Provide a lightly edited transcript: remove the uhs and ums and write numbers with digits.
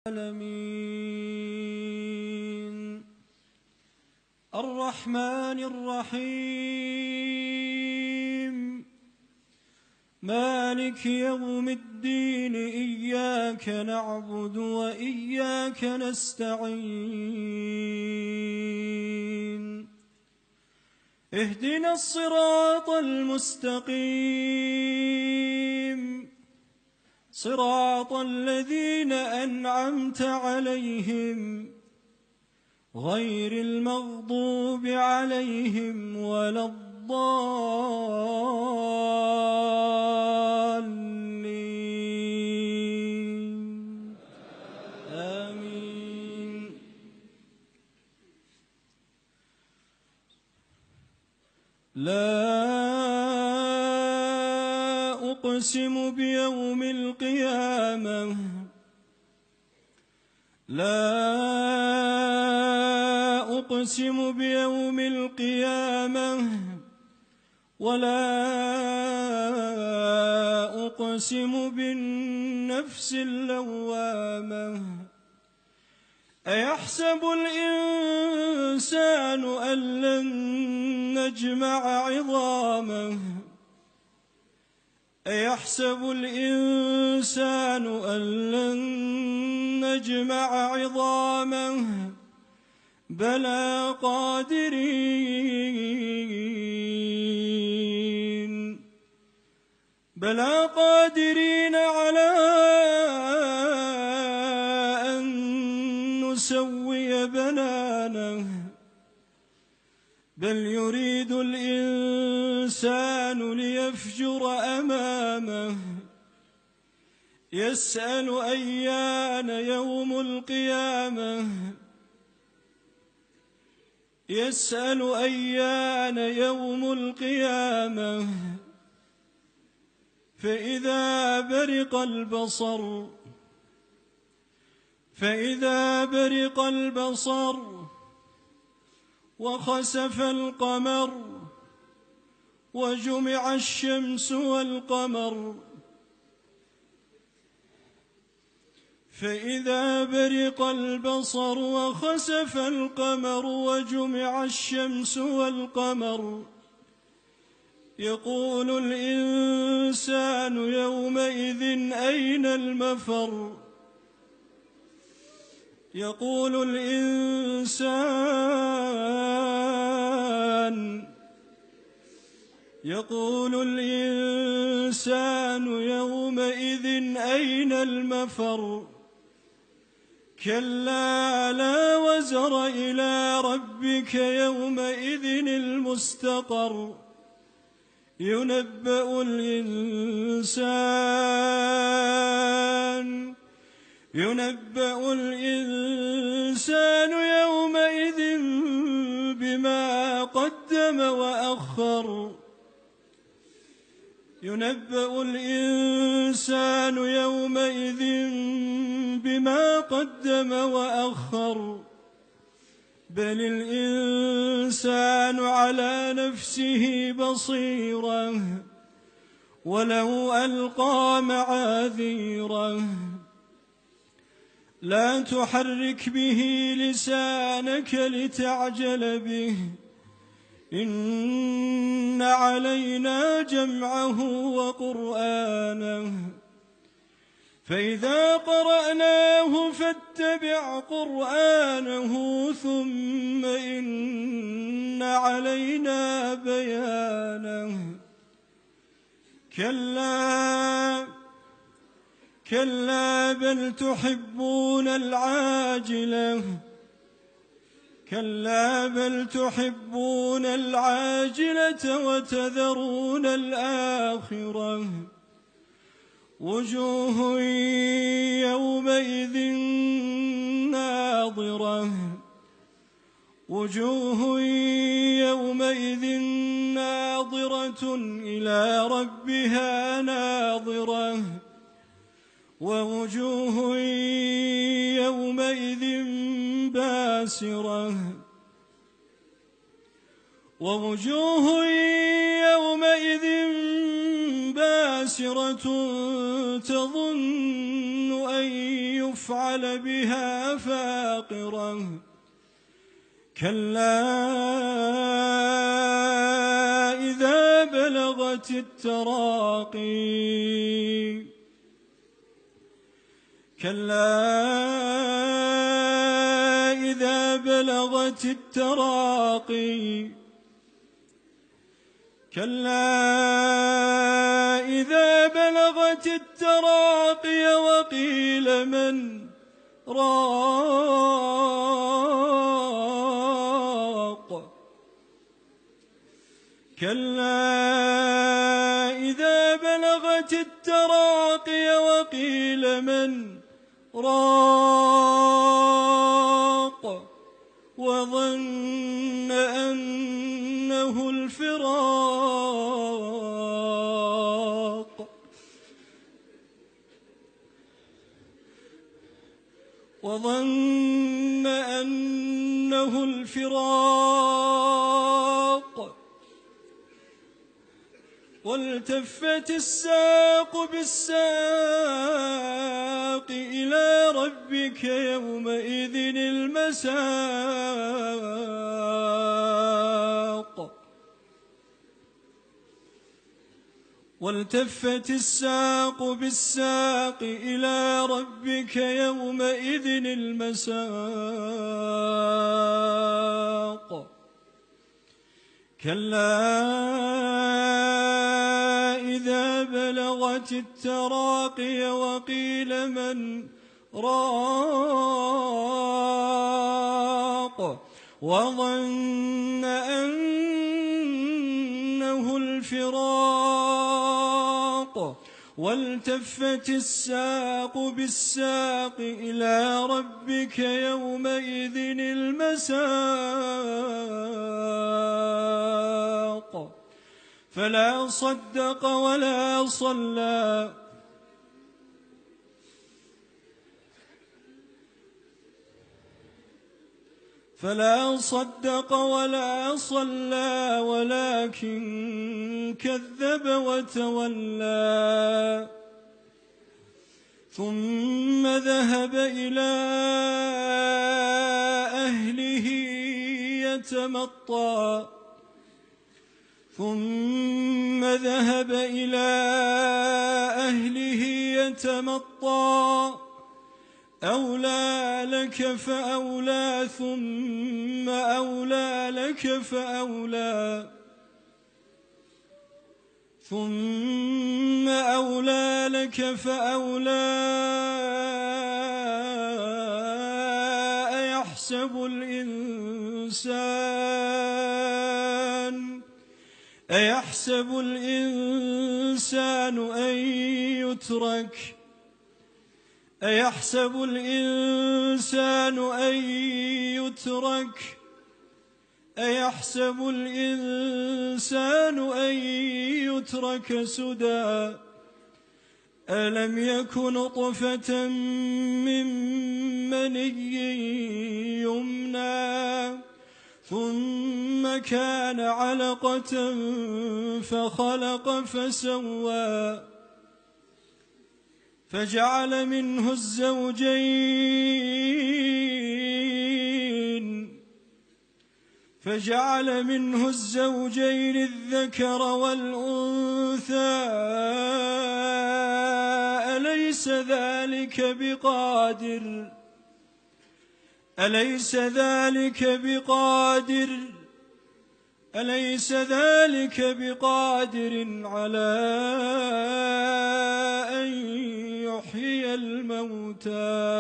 العالمين الرحمن الرحيم مالك يوم الدين إياك نعبد وإياك نستعين اهدنا الصراط المستقيم صراط الذين أنعمت عليهم غير المغضوب عليهم ولا الضالين آمين. لا أقسم بيوم القيامة لا أقسم بيوم القيامة ولا أقسم بالنفس اللوامة أيحسب الإنسان أن لن نجمع عظامه أيحسب الإنسان أن لن نجمع عظامه بلى قادرين على أن نسوي بنانه بل يريد الإنسان ليفجر أمامه يسأل أيان يوم القيامة يسأل أيان يوم القيامة فإذا برق البصر وخسف القمر وجمع الشمس والقمر فإذا برق البصر وخسف القمر وجمع الشمس والقمر يقول الإنسان يومئذ أين المفر يقول الإنسان يومئذ أين المفر كلا لا وزر إلى ربك يومئذ المستقر ينبأ الإنسان يومئذ بما قدم وأخر ينبأ الإنسان يومئذ بما قدم وأخر بل الإنسان على نفسه بصيرة ولو ألقى معاذيره لا تحرك به لسانك لتعجل به إن علينا جمعه وقرآنه فإذا قرأناه فاتبع قرآنه ثم إن علينا بيانه كلا بل تحبون العاجلة وتذرون الآخرة وجوه يومئذ ناظرة إلى ربها ناظرة ووجوه يومئذ باسرة تظن أن يفعل بها فاقرة كلا إذا بلغت التراقي كلا إذا بلغت التراقي كلا إذا بلغت التراقي وقيل من راق كلا إذا بلغت التراقي وقيل من راق وظن أنه الفراق وظن أنه الفراق والتفت الساق بالساق إلى ربك يومئذ المساق والتفت الساق بالساق إلى ربك يومئذ المساق كلا إذا بلغت التراقي وقيل من راق وظن أنه الفراق والتفت الساق بالساق إلى ربك يومئذ المساق فلا صدق ولا صلى فلا صدق ولا صلى ولكن كذب وتولى ثم ذهب إلى أهله يتمطى ثم ذهب إلى أهله يتمطى أولى لك فأولى ثم أولى لك فأولى ثم أولى لك فأولى أيحسب الإنسان أن يترك أيحسب الإنسان أن يترك أيحسب الإنسان أن يترك سدى ألم يك نطفة من مني يمنى ثم كان علقة فخلق فسوى فجعل منه الزوجين الذكر والأنثى أليس ذلك بقادر على أن يحيي الموتى